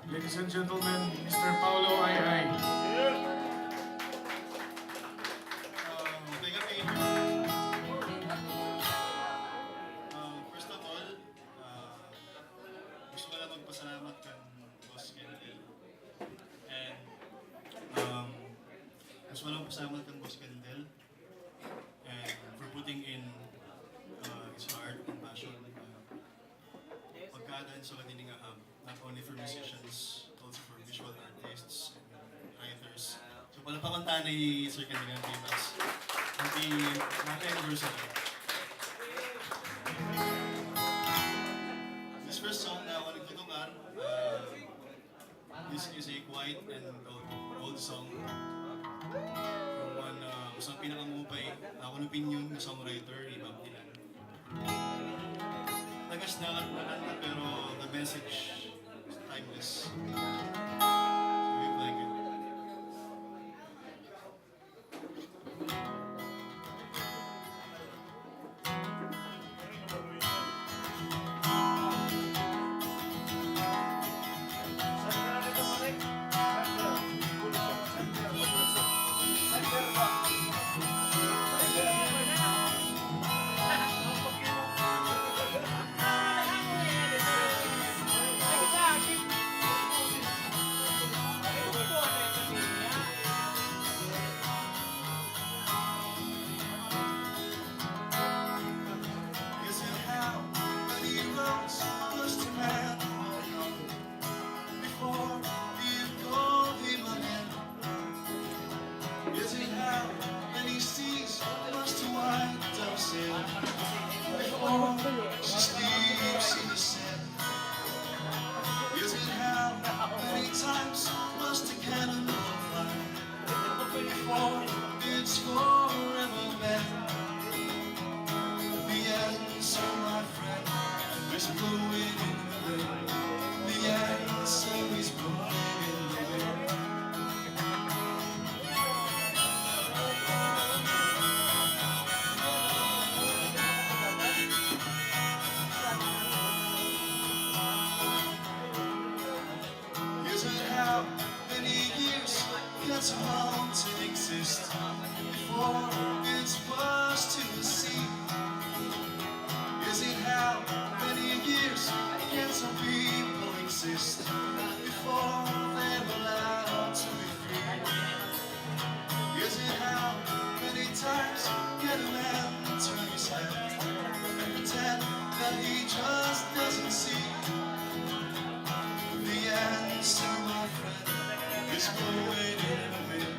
Ladies and gentlemen, Mr. Paulo Ay. Teka, thank you. First of all, gusto ko lang magpasalamat kan Boss Kendall. And gusto ko lang pasalamat kan Boss Kendall and for putting in his heart and passion pagkadaan sa kanilang not only for musicians, also for visual artists and writers. So palapakan tayo ni Sir Kendall Rivas. Happy anniversary. This first song na ako nagtutukan, this is a quiet and old song from one, isang pinakamupay, ako ng opinion na songwriter, Bob Dylan. Tagas na kanta pero the message is timeless. So we like it. She sleeps in the sand. Is it how many times must a cannonball fly before it's forever met? The answer, my friend, is blowing in the wind. The answer is blowing in the wind. How many years can a mountain exist before it's washed to the sea? Is it how many years can some people exist before they're allowed to be free? Is it how many times can a man turn his head and pretend that he just doesn't see? The answer, my friend, is blowing in the wind.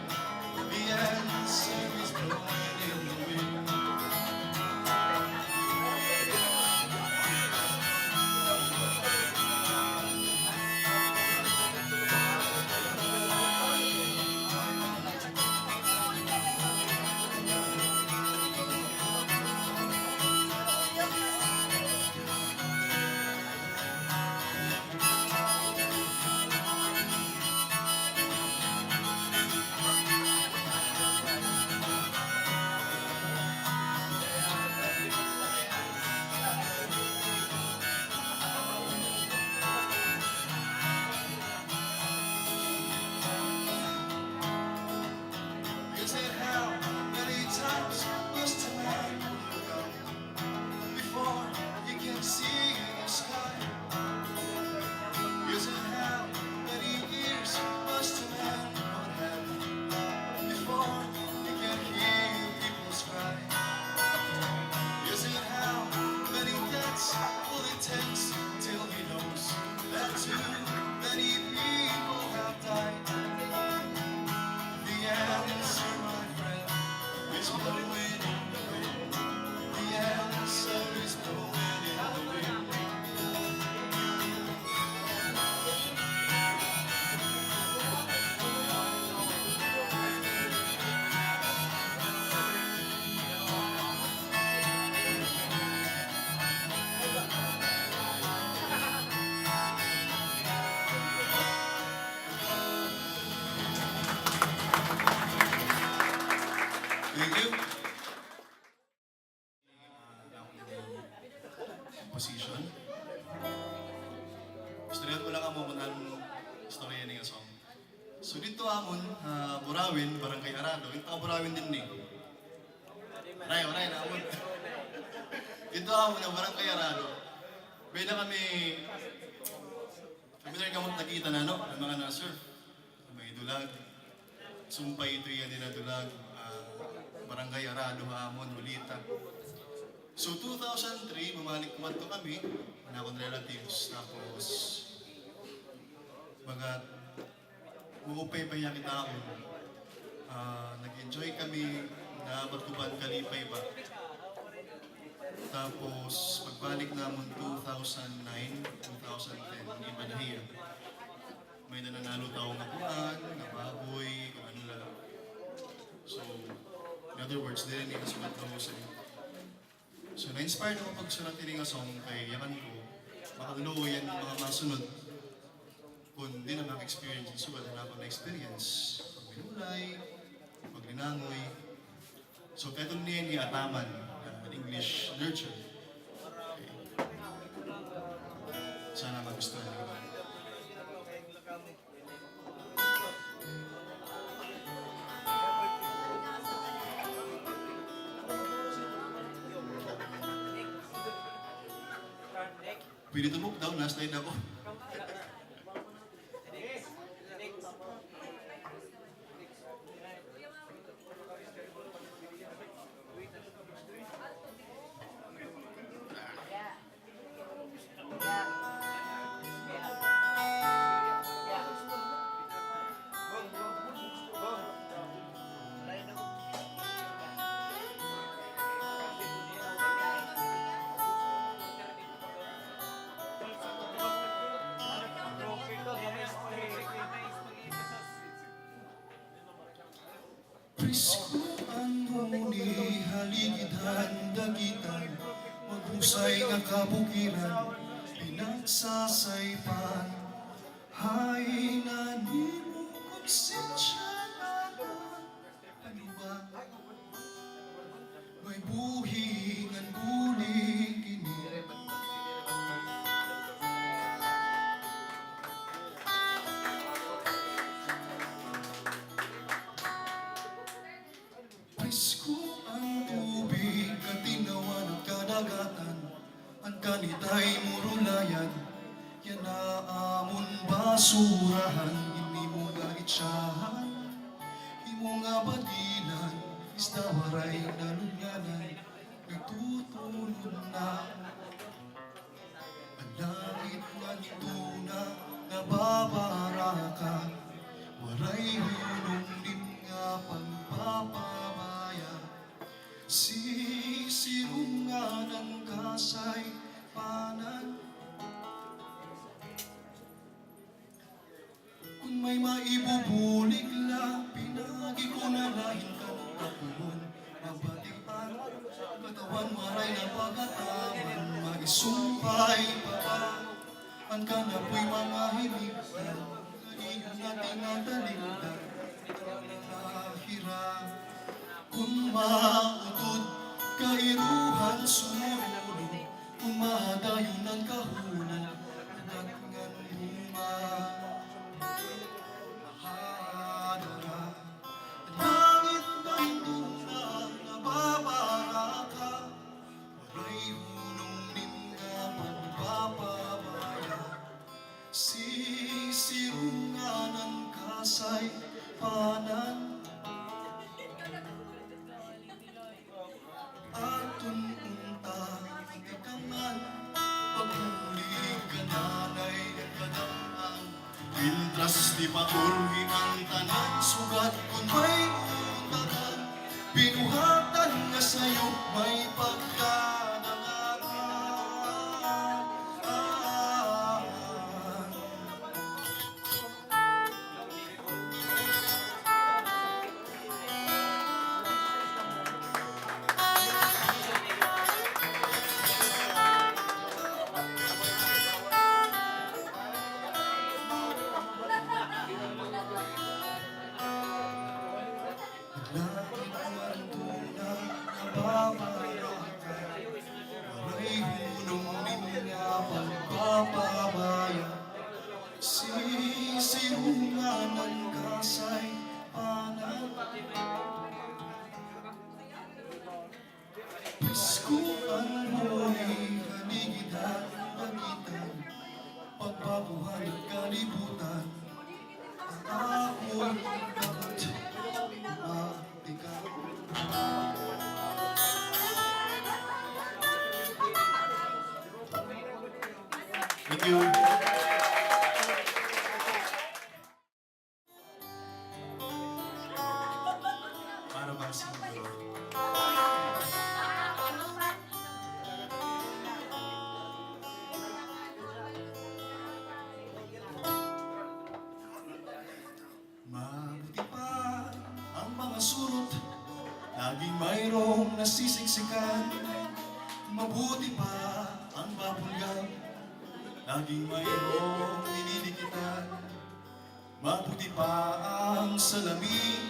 The answer is blowing in the wind. Is it how many times must a man look up before he can see the sky? Is it how many years must a man not have before he can hear people's cry? Is it how many deaths will it take till he knows that too many people have died? The answer, my friend, is blowing in the wind. The answer is blowing in the wind. Thank you. Position. Gusto rin ko lang ang istorya niya song. So dito amon, Burawin, Barangay Arado, ito Burawin din ni. Oray na amon. Dito amon na Barangay Arado. Beda kami, familiar ka mo nakita na no, ng mga na-surf. May dulag. Sumpay ito yan din na dulag. Barangay Arado, amon, Ulita. So 2003, bumalik kumadto kami, na akong relatives, tapos mga muupay pa niya kita ako. Nag-enjoy kami, naabot ko ba kalipay ba. Tapos pagbalik namon 2009, 2010, iba na hiya. May nananalo tao nga kuhan, na baboy, kung ano lang. So, in other words, dili ni kasulat ko sa So, na-inspired ako pagsulat nga song kay yakan ko, makalulo yan mga masunod. Kung di na maka-experience, sugat na ako na-experience. Pag-minulay, pag-linangoy. So, kahit niya ni Ataman, English nurture. Okay. Sana magustuhan niyo. Pwede tumok daw, na-slide ako. Presko ang huni, haligidhan, dagitan, maghusay nga kabukiran, pinagsasaypan. Hay na ni mo konsensya naman, ano ba? May buhing ang buling kini. Presko ang tubig, katinawan at kadagatan, ang kanitay murulayan, yan na amon basurahan, hindi mo gaitsahan, imo nga badilan, isda waray nalunyanan, nagtutulog na. Ang langit nga nituna, nababara ka, waray hulong din nga pagpapabaya. Sisirungan ang kasay panan. Kung may maibubulig la, pinagi ko na lahin ka ng tapunon. Mabatipan, katawan maray na pagkataman, magisumpay pa ba? Ang kanapoy mga himigdan, kanino natin ang taligdan, nahirang. Kung mautod, kairuhan sumurulog, kung madayon ang kahulog, nagngan bunga. Hadara, langit ng tuna, nababara ka, waray hulong nimga, pagpapabaya. Sisirungan ang kasay panan. Atun unta, ikaman, paghuli ka nanay kadamang. Intras di paurwi ang tanan, sugat kung may untanan. Binuhatan nga sa'yo may langit man tuna, nababara ka, Nais ko ang huli, haligid at pagitan, pagbabuhan at kalibutan. Ako'y dapat mabigat. Thank you. Para ba sa mabuti pa ang mga surot, laging mayroong nasisiksikan. Mabuti pa ang babulgam, laging mayroong nililikitan. Mabuti pa ang salamin,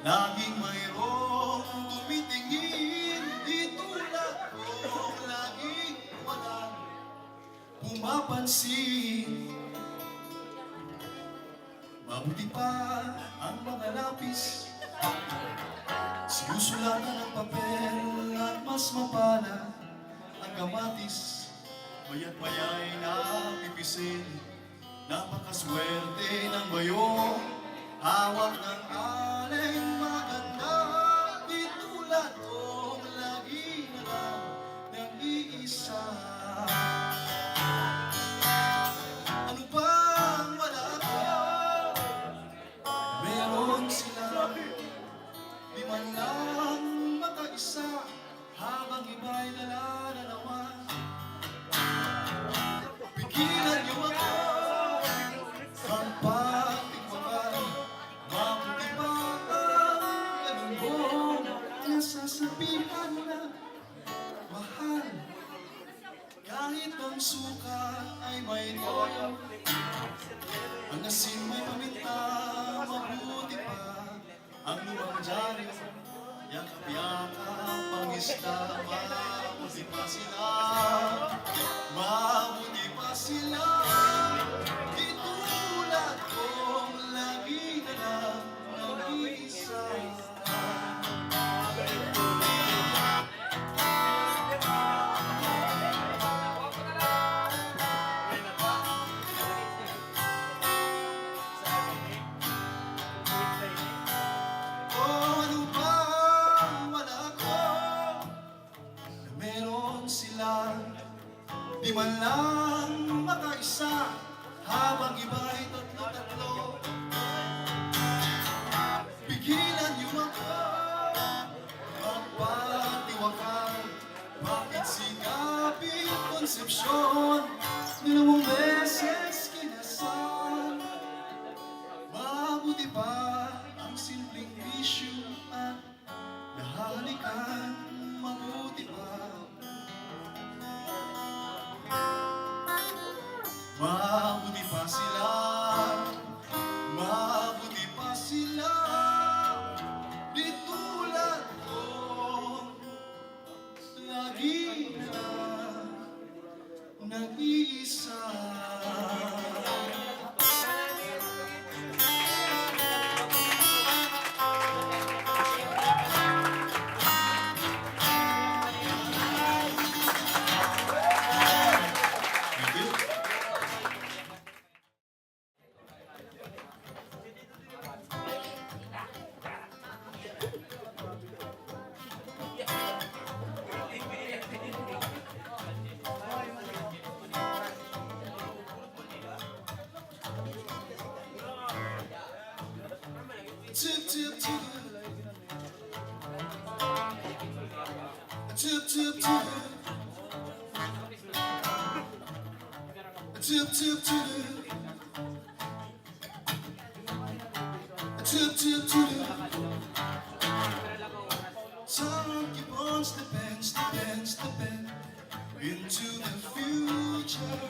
laging mayroong tumitingin. Di tulad kong laging walang pumapansin. Mabuti pa ang mga lapis, sinusulatan ng papel at mas mapala ang kamatis. Maya't maya'y napipisil, napakaswerte ng bayong hawak ng aling maganda. Di tulad kong lagi na lang nag-iisa. Ano bang wala ko? Meron sila, di man lang makaisa, habang iba'y nalalarawan. Pigilan niyo ako ang pagtikwakan. Mabuti pa ang ganun mong nasasabihan na mahal. Kahit ang suka ay may toyo, ang asin may paminta. Mabuti pa ang lumang dyaryo, yakap-yakap ang isda. Mabuti pa sila, mabuti pa sila. Di tulad kong lagi na lang nag-iisa. Ano bang wala ko na meron sila, di man lang makaisa, habang iba'y tatlo-tatlo. Pigilan niyo ako magpatiwakan. Bakit sigapin konsepsyon, dalawang beses kinasal? Mabuti pa ang simpleng issue at nahalikan. Mabuti pa, mabuti pa sila, mabuti pa sila. Di tulad ko, lagi na lang nag-iisa. Thank you. Tip, tip, tip. Tip, tip, tip. Tip, tip, tip. Tip, tip, tip. Time keep on slipping, slipping, slipping into the future.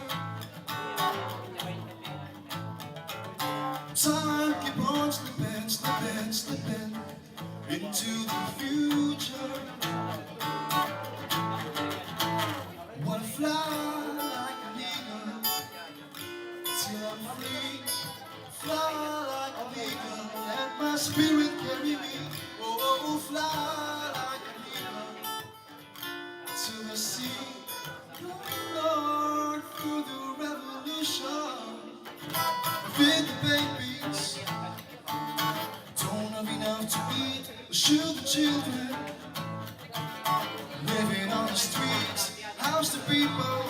Time keep on slipping, slipping, slipping into the future. Wanna fly like an eagle till I'm free. Fly like an eagle, let my spirit carry me. Oh, fly like an eagle to the sea. Lord, through the revolution, feed the babies, don't have enough to eat, shoot the children, living on the streets, house the people.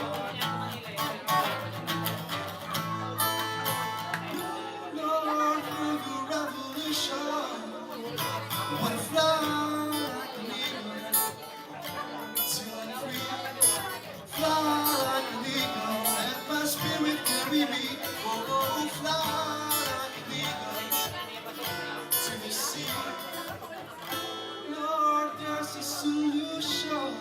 Lord, through the revolution, I wanna fly like an eagle till I'm free. Fly like an eagle, let my spirit carry me. Oh, oh, fly like an eagle to the sea. Lord, there's a solution.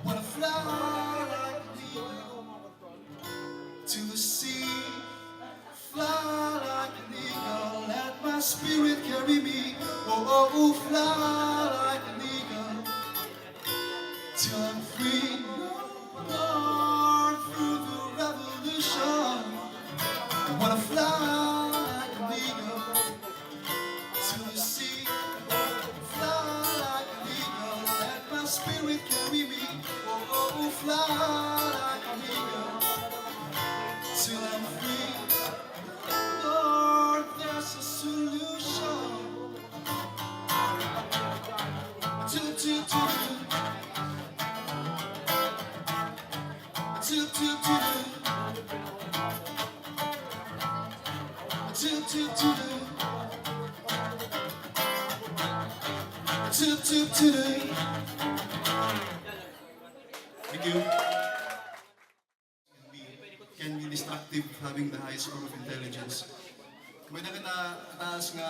Wanna fly like an eagle to the sea. Fly like an eagle, let my spirit carry me. Oh, oh, oh, fly like an eagle till I'm free. Lord, through the revolution, I wanna fly like an eagle to the sea. Fly like an eagle, let my spirit carry me. Oh, oh, oh, fly like an eagle till I'm free. Lord, there's a solution. To Thank you. Can be destructive having the highest form of intelligence. Kung pinakataas nga,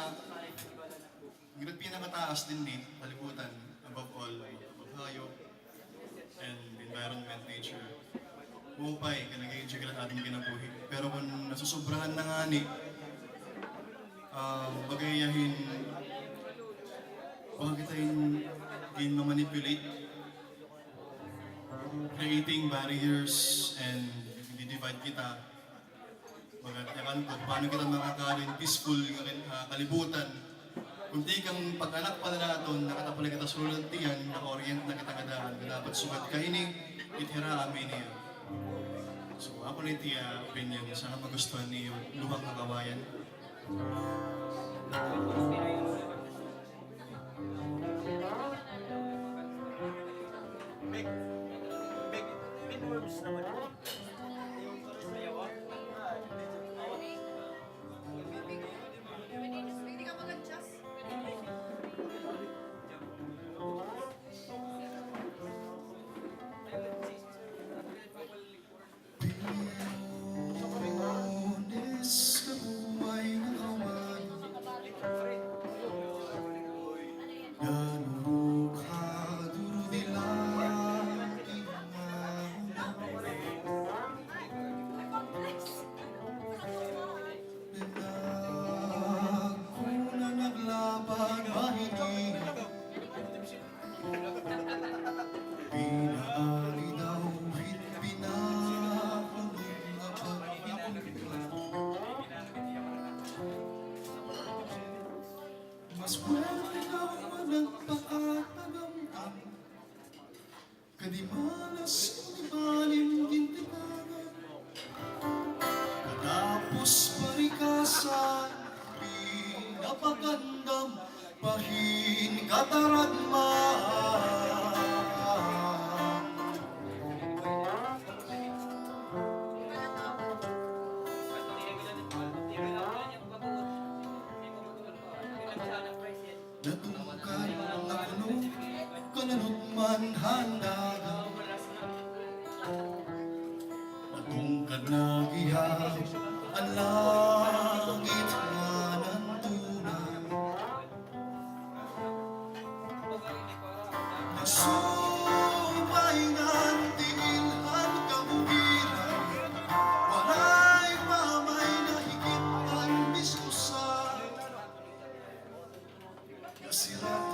yung pinakataas din ni kalibutan, above all, above hayop, and environment, nature. Upay, kanagay yung sigarat ating kinabuhi. Pero kung nasusobrahan na nga ni, bagayahin, baka kita yung manipulate, creating barriers and divide kita. Bagat yakan ko, paano kita makakalin peaceful kalibutan. Kung di kang pag-anak pa na natin, nakatapalig kita sulat tiyan, naka-orient na kita kadaan, dapat sugat kahini, itira amin niya. So ako na itiya opinion, sana magustuhan niyo luwag na kawayan. Big words naman. Hindi ka mag-adjust. Lunes ka buhay na kawan, ganurog haduro dilang Nagkuna naglaban mahinig, pinaari daw hit pinakulong na pag-ipulan. Mas pwede daw managpakatagamdam, kadimalas ibalim gintibagan. Katapos parikasan, pinapagandam, pahin kataragman. Natungkad na kuno, kananot man handagan. Natungkad na gihap, ang langit nga nandunan. Nagsumay ng tiilhan kabuhiran, walay mamay na higit ang diskusan. Nasira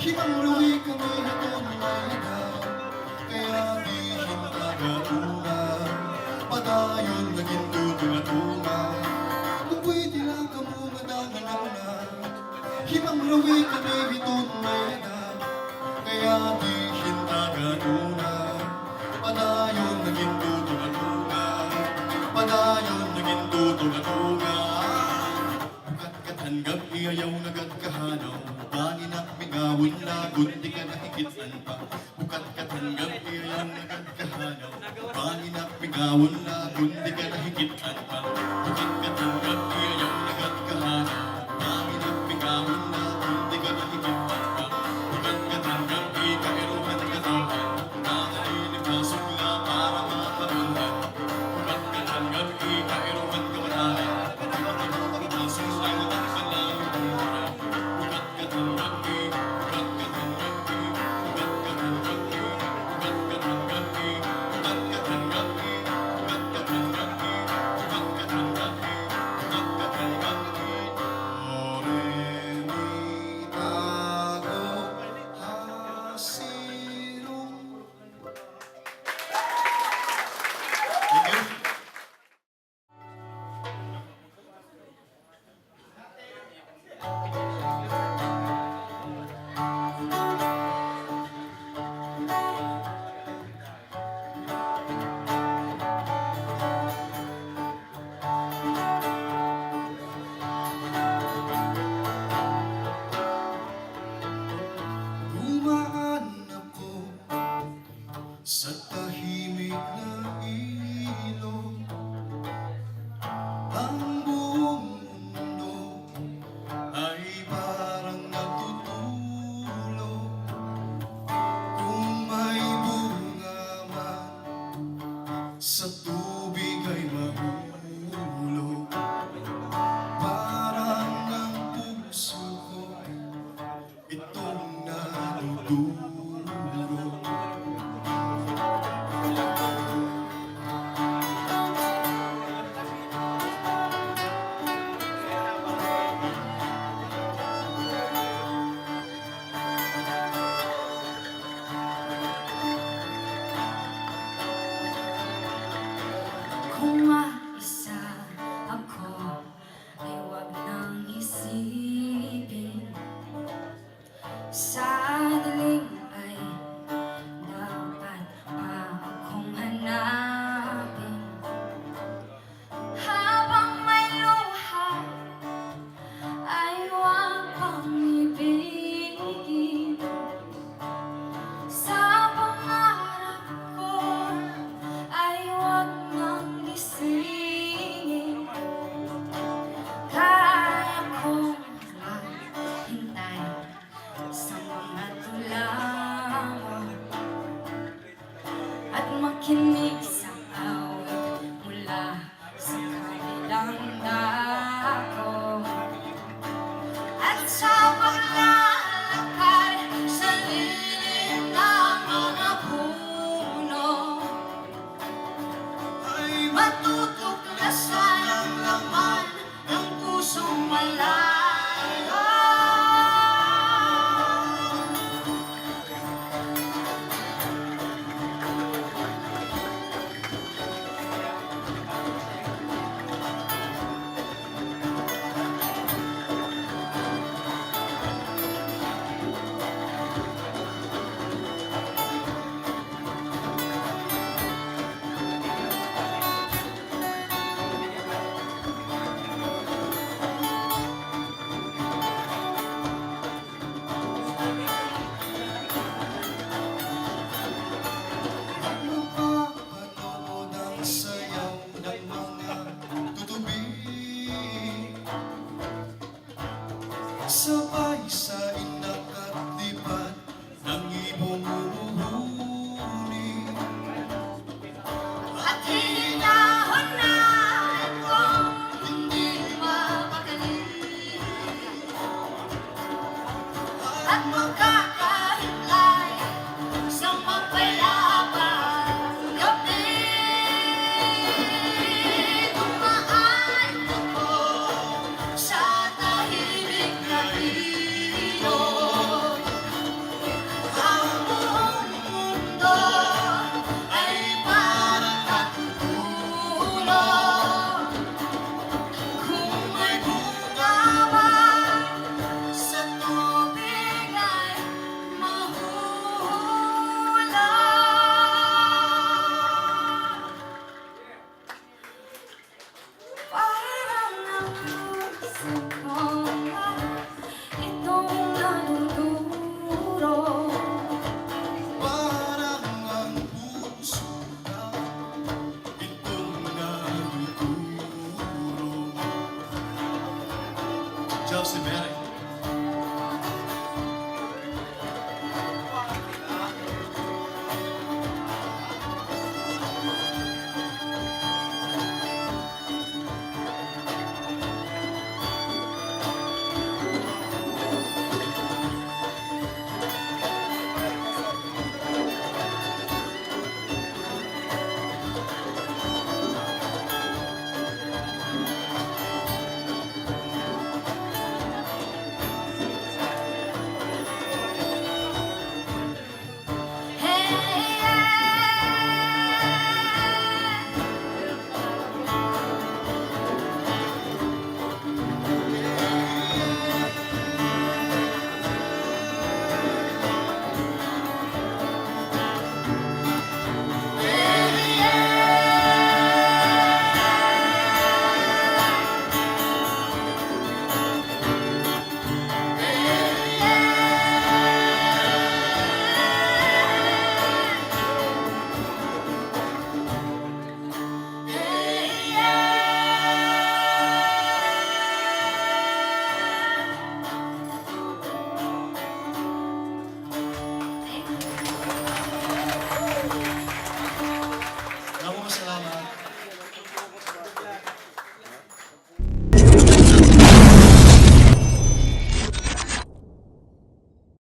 Himang-rawi kami itong mayagaw, kaya dihin taga-una. Padayon naging tutunga-tunga, kung pwede lang kamunga-dangan na. Himang-rawi kami itong mayagaw, kaya dihin taga-una. Padayon naging tutunga-tunga, padayon naging tutunga-tunga. Bukat-katanggap iyayaw nagat-kahanaw, bangin at mingawin lagun, di ka nahigitan pa. Bukat-katanggap iyayaw nagat-kahanaw, bangin at mingawin lagun, di ka nahigitan pa. Bukat-katanggap iyayaw nagat-kahanaw, bangin at mingawin lagun, di ka nahigitan pa. Bukat-katanggap ikairuhan katahan, nangailip na sugla para makapunhan. Bukat-katanggap ikairuhan kamanahan, sa tahimik na ilog, ang buong mundo ay parang natutulog. Kung may bunga man sa tubig ay mahulog, parang ang puso ko itong nadudulog. Kung maisa ako, ay huwag nang isipin. Sa dilim ay dapat pa akong hanapin. Habang may luha, ay huwag kang ibigin. Sa pangarap ko, ay huwag nang gisingin. Kaya kong maghintay sa mga tula mo at makinig sa awit mula sa kabilang dako. At sa paglalakad sa lilim ng mga puno, Ay matutuklasan ang laman ng pusong malayo. mapapanood ang sayaw ng mga tutubig, sabay sa inakatipan ng ibong umuhuni. At hinahon na kung hindi mapakali, at magkakahitlay sa mapayapang gabi. Dumaan ako sa tahimik na ilog, self-cementing.